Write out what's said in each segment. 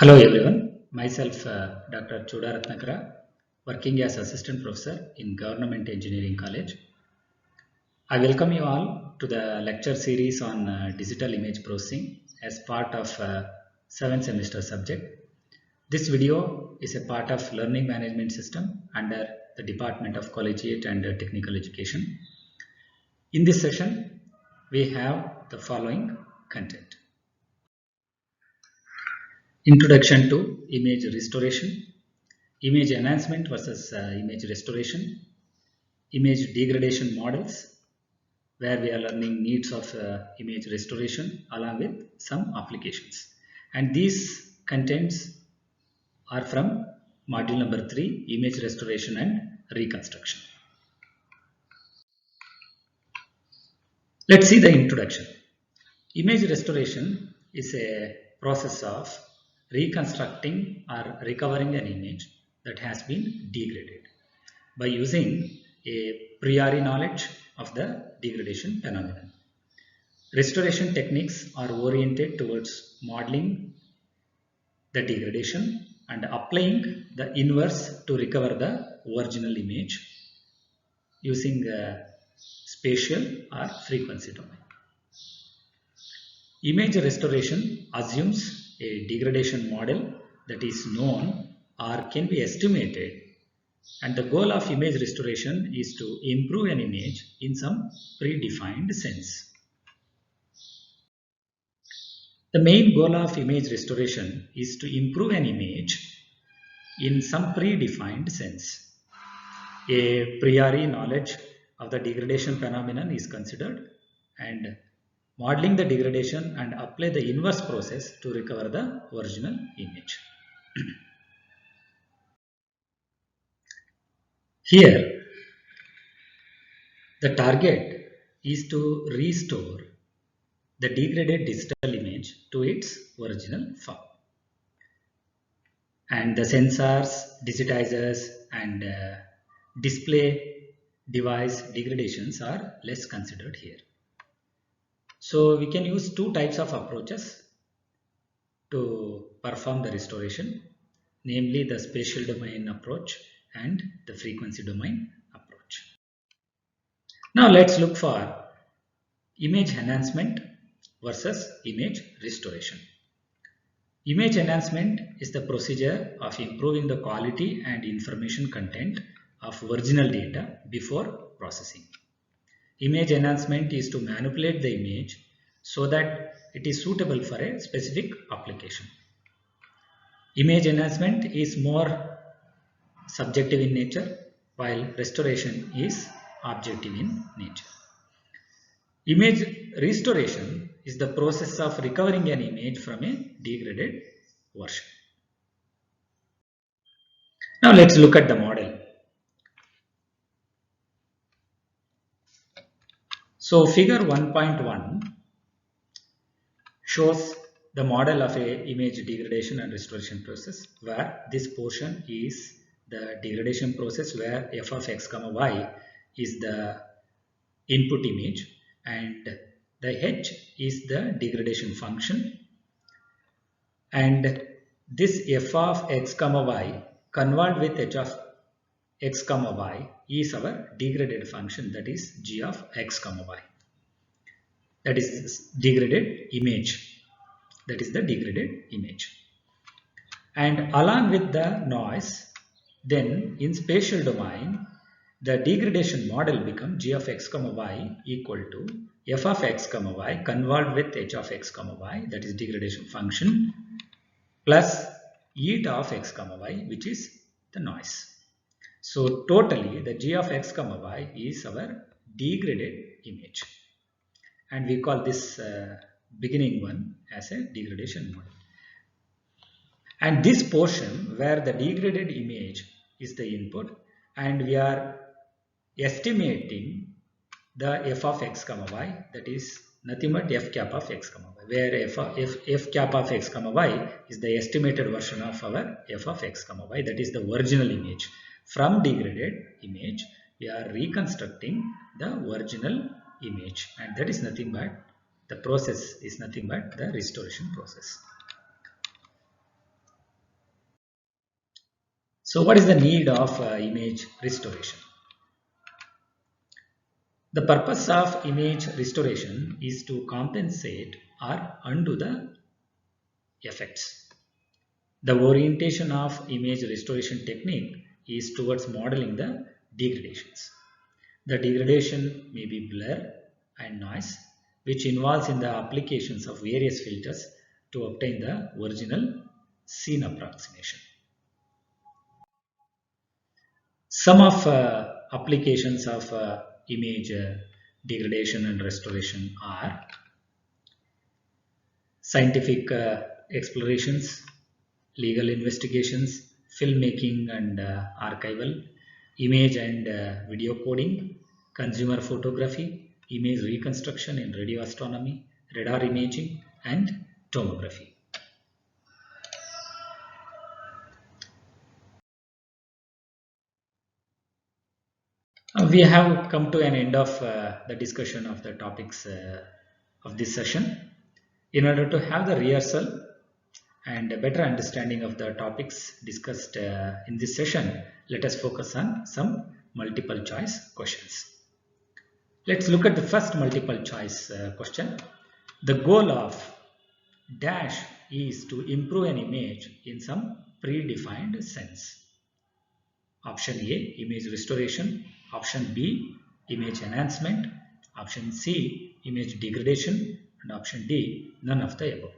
Hello everyone, myself Dr. Choda Ratnakara, working as Assistant Professor in Government Engineering College. I welcome you all to the lecture series on digital image processing as part of 7th semester subject. This video is a part of Learning Management System under the Department of Collegiate and Technical Education. In this session, we have the following content. Introduction to image restoration, image enhancement versus image restoration, image degradation models, where we are learning needs of image restoration along with some applications. And these contents are from module number 3, image restoration and reconstruction. Let's see the introduction. Image restoration is a process of reconstructing or recovering an image that has been degraded by using a priori knowledge of the degradation phenomenon. Restoration techniques are oriented towards modeling the degradation and applying the inverse to recover the original image using spatial or frequency domain. Image restoration assumes a degradation model that is known or can be estimated, and the goal of image restoration is to improve an image in some predefined sense. The main goal of image restoration is to improve an image in some predefined sense. A priori knowledge of the degradation phenomenon is considered, and modeling the degradation and apply the inverse process to recover the original image. Here, the target is to restore the degraded digital image to its original form. And the sensors, digitizers, and display device degradations are less considered here. So we can use two types of approaches to perform the restoration, namely the spatial domain approach and the frequency domain approach. Now let's look for image enhancement versus image restoration. Image enhancement is the procedure of improving the quality and information content of original data before processing. Image enhancement is to manipulate the image so that it is suitable for a specific application. Image enhancement is more subjective in nature, while restoration is objective in nature. Image restoration is the process of recovering an image from a degraded version. Now let's look at the model. So figure 1.1 shows the model of a image degradation and restoration process, where this portion is the degradation process where f of x comma y is the input image and the h is the degradation function, and this f of x comma y convolved with h of x comma y is our degraded function, that is g of x comma y, that is degraded image, that is the degraded image. And along with the noise, then in spatial domain the degradation model becomes g of x comma y equal to f of x comma y convolved with h of x comma y, that is degradation function, plus eta of x comma y, which is the noise. So totally the g of x comma y is our degraded image, and we call this beginning one as a degradation model. And this portion where the degraded image is the input, and we are estimating the f of x comma y, that is nothing but f cap of x comma y, where f cap of x comma y is the estimated version of our f of x comma y, that is the original image. From degraded image we are reconstructing the original image, and that is nothing but the process is nothing but the restoration process. So what is the need of image restoration? The purpose of image restoration is to compensate or undo the effects. The orientation of image restoration technique is towards modeling the degradations. The degradation may be blur and noise, which involves in the applications of various filters to obtain the original scene approximation. Some of applications of image degradation and restoration are scientific explorations, legal investigations, filmmaking and archival, image and video coding, consumer photography, image reconstruction in radio astronomy, radar imaging, and tomography. We have come to an end of the discussion of the topics of this session. In order to have the rehearsal and a better understanding of the topics discussed in this session, let us focus on some multiple choice questions. Let's look at the first multiple choice question. The goal of dash is to improve an image in some predefined sense. Option A, image restoration. Option B, image enhancement. Option C, image degradation. And option D, none of the above.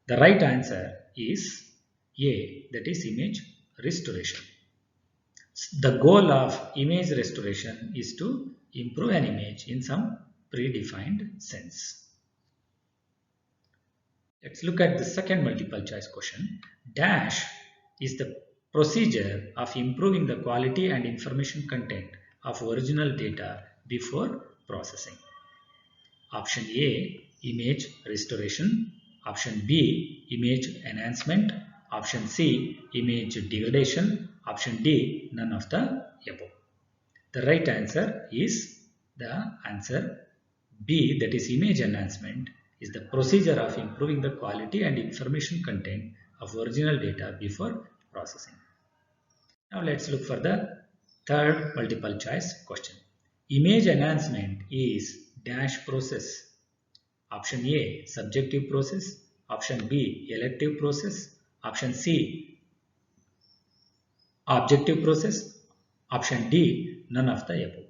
The right answer is A, that is image restoration. The goal of image restoration is to improve an image in some predefined sense. Let's look at the second multiple choice question. Dash is the procedure of improving the quality and information content of original data before processing. Option A, image restoration. Option B, image enhancement. Option C, image degradation. Option D, none of the above. The right answer is the answer B, that is image enhancement, is the procedure of improving the quality and information content of original data before processing. Now let's look for the third multiple choice question. Image enhancement is dash process. Option A, subjective process. Option B, elective process. Option C, objective process. Option D, none of the above.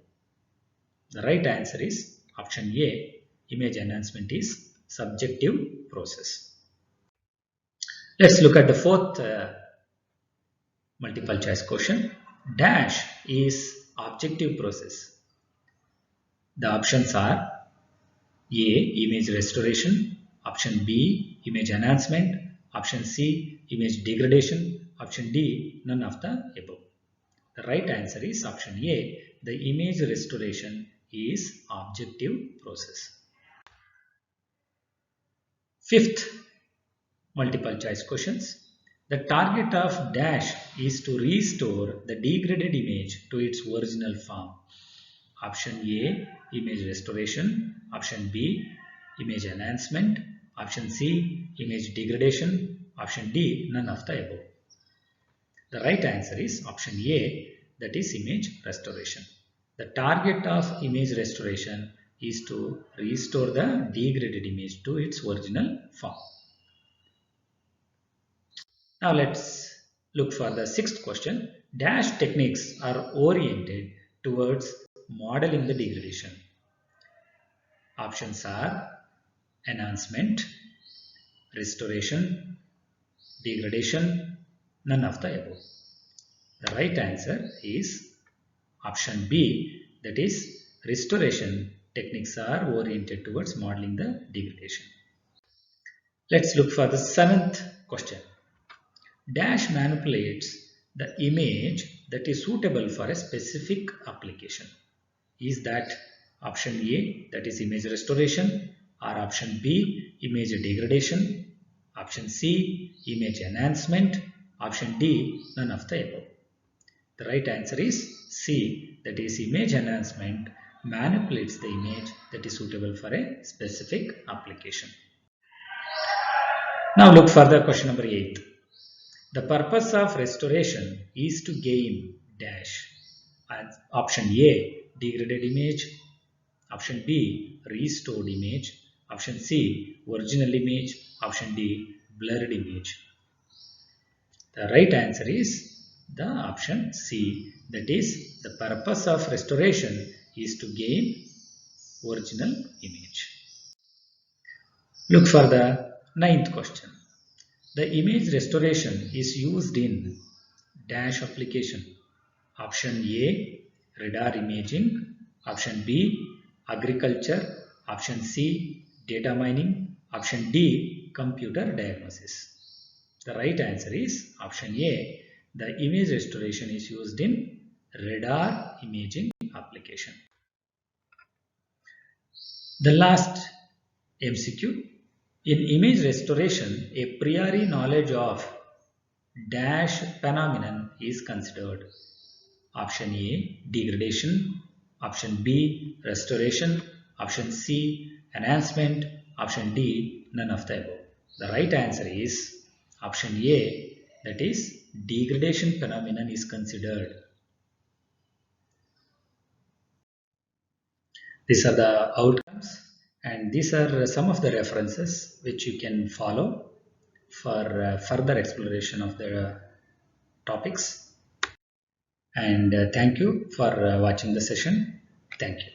The right answer is option A, image enhancement is subjective process. Let's look at the fourth multiple choice question. Dash is objective process. The options are A, image restoration. Option B, image enhancement. Option C, image degradation. Option D, none of the above. The right answer is option A, the image restoration is objective process. Fifth multiple choice questions. The target of dash is to restore the degraded image to its original form. Option A, image restoration. Option B, image enhancement. Option C, image degradation. Option D, none of the above. The right answer is option A, that is image restoration. The target of image restoration is to restore the degraded image to its original form. Now let's look for the sixth question. Dash techniques are oriented towards modeling the degradation. Options are enhancement, restoration, degradation, none of the above. The right answer is option B, that is restoration techniques are oriented towards modeling the degradation. Let's look for the seventh question. Dash manipulates the image that is suitable for a specific application. Is that option A, that is image restoration, or option B, image degradation, option C, image enhancement, option D, none of the above. The right answer is C, that is image enhancement manipulates the image that is suitable for a specific application. Now look for the question number 8. The purpose of restoration is to gain dash. And option A, degraded image. Option B, restored image. Option C, original image. Option D, blurred image. The right answer is the option C. That is, the purpose of restoration is to gain original image. Look for the ninth question. The image restoration is used in dash application. Option A, radar imaging. Option B, agriculture. Option C, data mining. Option D, computer diagnosis. The right answer is option A. The image restoration is used in radar imaging application. The last MCQ. In image restoration, a priori knowledge of dash phenomenon is considered. Option A, degradation. Option B, restoration. Option C, enhancement. Option D, none of the above. The right answer is option A, that is, degradation phenomenon is considered. These are the outcomes, and these are some of the references which you can follow for further exploration of the topics. And thank you for watching the session. Thank you.